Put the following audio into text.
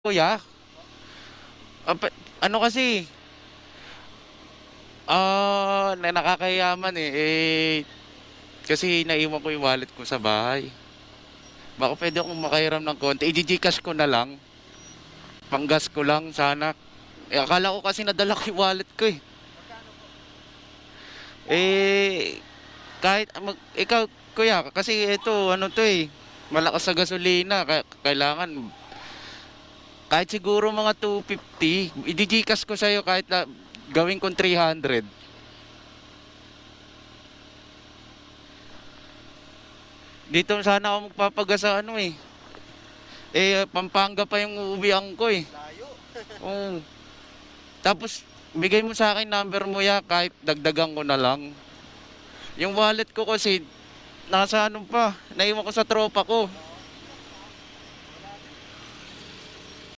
Kuya, ano kasi, na nakakayaman kasi naiwan ko yung wallet ko sa bahay. Baka pwede akong makahiram ng konti. I-Gcash ko na lang. Panggas ko lang sana. Akala ko kasi nadala ko yung wallet ko eh. Eh, ikaw, kuya, kasi ito, ano to eh, malakas sa gasolina. Kailangan, kahit siguro mga 250, i-Gcash ko sa'yo kahit na gawin kong 300. Dito sana ako magpapagas sa ano eh. Pampanga pa yung uuwian ko eh. Layo. Oo. Tapos, bigay mo sa akin number mo ya, kahit dagdagan ko na lang. Yung wallet ko kasi, nasa ano pa, naiwan ko sa tropa ko.